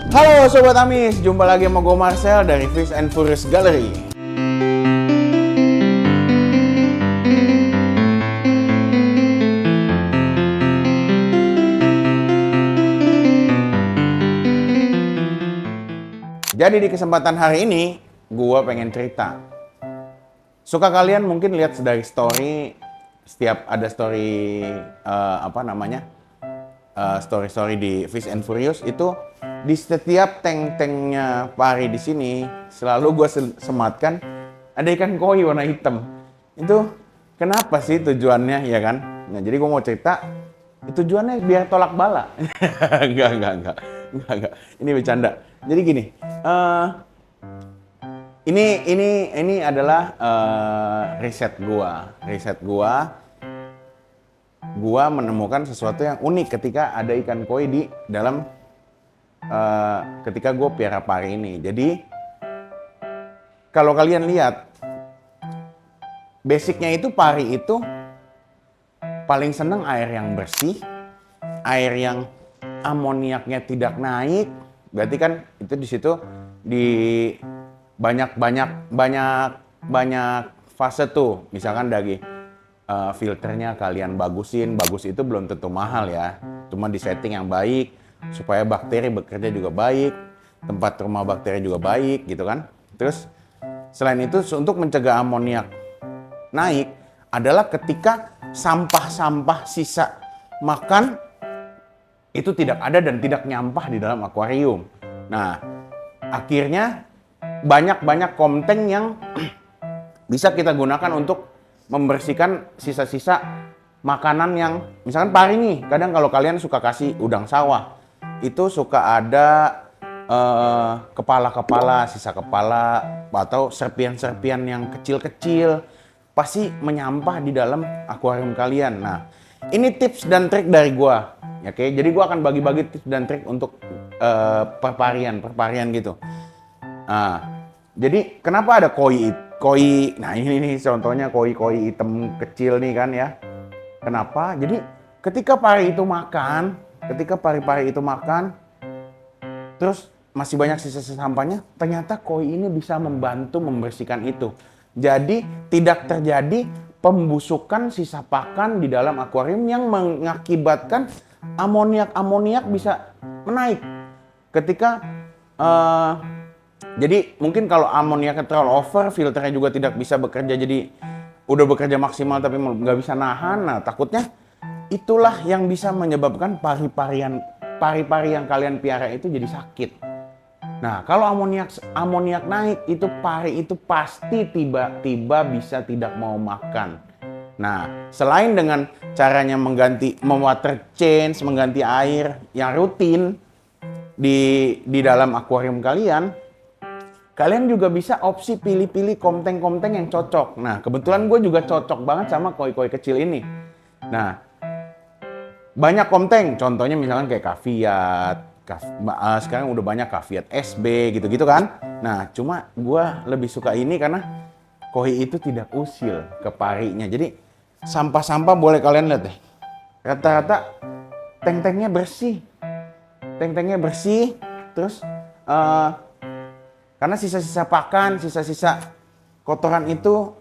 Halo Sobat Amis, jumpa lagi sama gue Marcel dari Fish and Furious Gallery. Jadi di kesempatan hari ini, gue pengen cerita. Suka kalian mungkin lihat dari story, setiap ada story, story-story di Fish and Furious itu, di setiap tank-tanknya Pari di sini selalu gue sematkan ada ikan koi warna hitam. Itu kenapa sih tujuannya, ya kan? Nah, jadi gue mau cerita tujuannya biar tolak bala. Enggak. Ini bercanda. Jadi gini, ini adalah riset gua. Gua menemukan sesuatu yang unik ketika ada ikan koi di dalam ketika gue piara pari ini. Jadi kalau kalian lihat, basicnya itu pari itu paling seneng air yang bersih, air yang amoniaknya tidak naik. Berarti kan itu di situ di banyak fase tuh. Misalkan dari filternya kalian bagus itu belum tentu mahal ya. Cuma di setting yang baik supaya bakteri bekerja juga baik, tempat rumah bakteri juga baik gitu kan. Terus selain itu untuk mencegah amoniak naik adalah ketika sampah-sampah sisa makan itu tidak ada dan tidak nyampah di dalam akuarium. Nah, akhirnya banyak komteng yang bisa kita gunakan untuk membersihkan sisa-sisa makanan yang misalkan pari nih. Kadang kalau kalian suka kasih udang sawah, itu suka ada kepala-kepala, sisa kepala atau serpian-serpian yang kecil-kecil pasti menyampah di dalam akuarium kalian. Nah, ini tips dan trik dari gua. Ya, oke, jadi gua akan bagi-bagi tips dan trik untuk perparian gitu. Nah, jadi kenapa ada koi? Nah ini contohnya koi hitam kecil nih kan ya. Kenapa? Jadi ketika pari itu makan, terus masih banyak sisa-sisa sampahnya, ternyata koi ini bisa membantu membersihkan itu. Jadi tidak terjadi pembusukan sisa pakan di dalam akuarium yang mengakibatkan amoniak bisa menaik. Ketika jadi mungkin kalau amoniaknya terlalu over, filternya juga tidak bisa bekerja, jadi udah bekerja maksimal tapi nggak bisa nahan. Nah, takutnya itulah yang bisa menyebabkan pari-pari yang kalian piara itu jadi sakit. Nah, kalau amoniak naik, itu pari itu pasti tiba-tiba bisa tidak mau makan. Nah, selain dengan caranya water change, mengganti air yang rutin di dalam akuarium kalian juga bisa opsi pilih-pilih komteng-komteng yang cocok. Nah, kebetulan gue juga cocok banget sama koi-koi kecil ini. Nah, banyak komteng, contohnya misalkan kayak Caviat, sekarang udah banyak Caviat SB gitu-gitu kan. Nah, cuma gue lebih suka ini karena koi itu tidak usil ke parinya. Jadi sampah-sampah boleh kalian lihat deh. Rata-rata tank-tanknya bersih. Terus karena sisa-sisa pakan, sisa-sisa kotoran itu,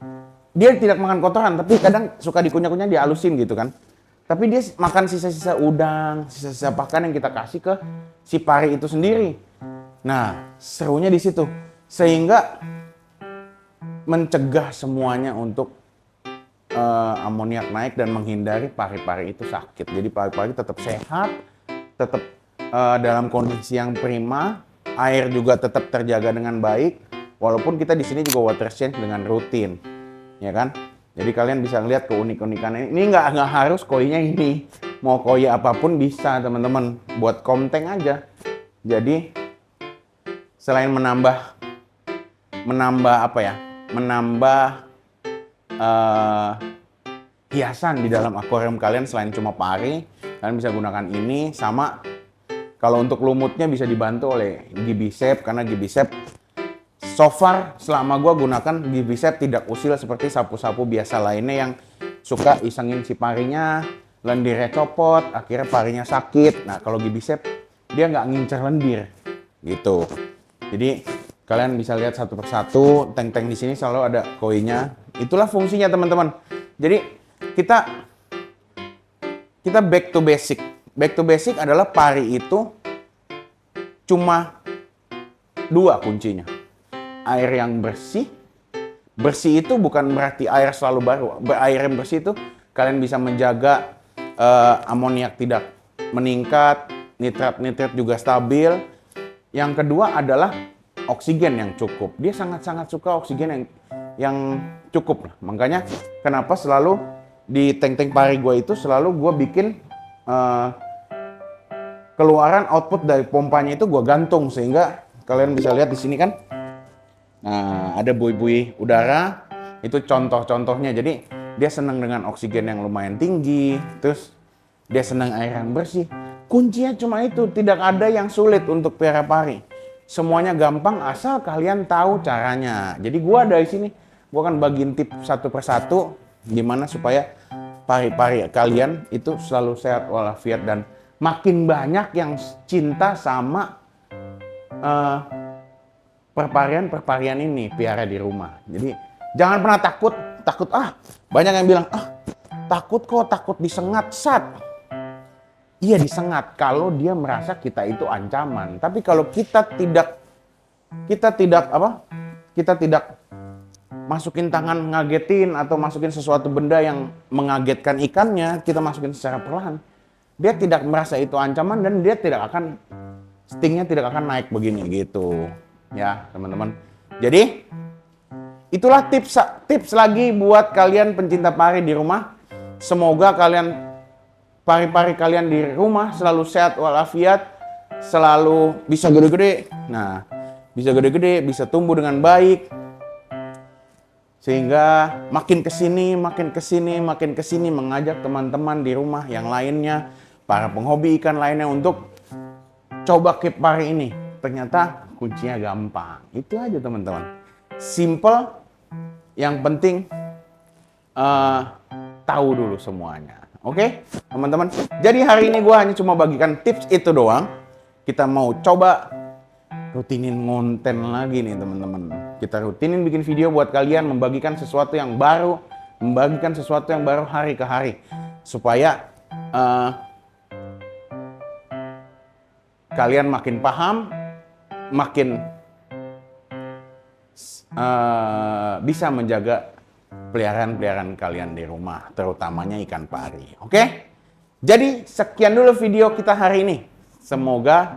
dia tidak makan kotoran, tapi kadang suka dikunyah-kunyah, dihalusin gitu kan. Tapi dia makan sisa-sisa udang, sisa-sisa pakan yang kita kasih ke si pari itu sendiri. Nah, serunya di situ. Sehingga mencegah semuanya untuk amoniak naik dan menghindari pari-pari itu sakit. Jadi pari-pari tetap sehat, tetap dalam kondisi yang prima. Air juga tetap terjaga dengan baik, walaupun kita di sini juga water change dengan rutin, ya kan? Jadi kalian bisa lihat keunik-unikan ini. Ini nggak harus koinya ini, mau koi apapun bisa teman-teman, buat komteng aja. Jadi selain menambah hiasan di dalam akuarium kalian, selain cuma pari, kalian bisa gunakan ini. Sama kalau untuk lumutnya bisa dibantu oleh Gibicep, karena Gibicep so far selama gue gunakan Gibicep tidak usil seperti sapu-sapu biasa lainnya yang suka isengin si parinya, lendirnya copot, akhirnya parinya sakit. Nah, kalau Gibicep dia nggak ngincer lendir. gitu. Jadi kalian bisa lihat satu persatu, tank-tank di sini selalu ada koinnya. Itulah fungsinya teman-teman. Jadi kita back to basic. Back to basic adalah pari itu cuma dua kuncinya. Air yang bersih. Bersih itu bukan berarti air selalu baru. Air yang bersih itu kalian bisa menjaga amoniak tidak meningkat, nitrat juga stabil. Yang kedua adalah oksigen yang cukup. Dia sangat-sangat suka oksigen yang cukup. Makanya kenapa selalu di tank-tank pari gue itu selalu gue bikin keluaran output dari pompanya itu gue gantung, sehingga kalian bisa lihat di sini kan. Nah, ada buih-buih udara. Itu contoh-contohnya. Jadi dia senang dengan oksigen yang lumayan tinggi, terus dia senang air yang bersih. Kuncinya cuma itu, tidak ada yang sulit untuk pelihara pari. Semuanya gampang asal kalian tahu caranya. Jadi gua dari sini gua akan bagiin tips satu persatu gimana supaya pari-pari kalian itu selalu sehat walafiat dan makin banyak yang cinta sama perparian ini pelihara di rumah. Jadi jangan pernah takut banyak yang bilang takut disengat Iya disengat kalau dia merasa kita itu ancaman. Tapi kalau kita tidak masukin tangan ngagetin atau masukin sesuatu benda yang mengagetkan ikannya, kita masukin secara perlahan, dia tidak merasa itu ancaman dan dia stingnya tidak akan naik begini gitu. Ya teman-teman. Jadi itulah tips lagi buat kalian pencinta pari di rumah. Semoga pari-pari kalian di rumah selalu sehat walafiat, selalu bisa gede-gede. Nah, bisa gede-gede, bisa tumbuh dengan baik. Sehingga makin kesini mengajak teman-teman di rumah yang lainnya, para penghobi ikan lainnya untuk coba keep pari ini. Ternyata kuncinya gampang. Itu aja teman-teman. Simple, yang penting tahu dulu semuanya. Oke, teman-teman. Jadi hari ini gue hanya cuma bagikan tips itu doang. Kita mau coba rutinin konten lagi nih teman-teman. Kita rutinin bikin video buat kalian, membagikan sesuatu yang baru, hari ke hari. Supaya kalian makin paham, makin bisa menjaga peliharaan kalian di rumah, terutamanya ikan pari. Oke? Jadi sekian dulu video kita hari ini. Semoga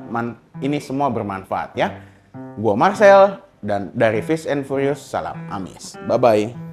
ini semua bermanfaat ya. Gua Marcel dan dari Fish and Furious, salam amis. Bye-bye.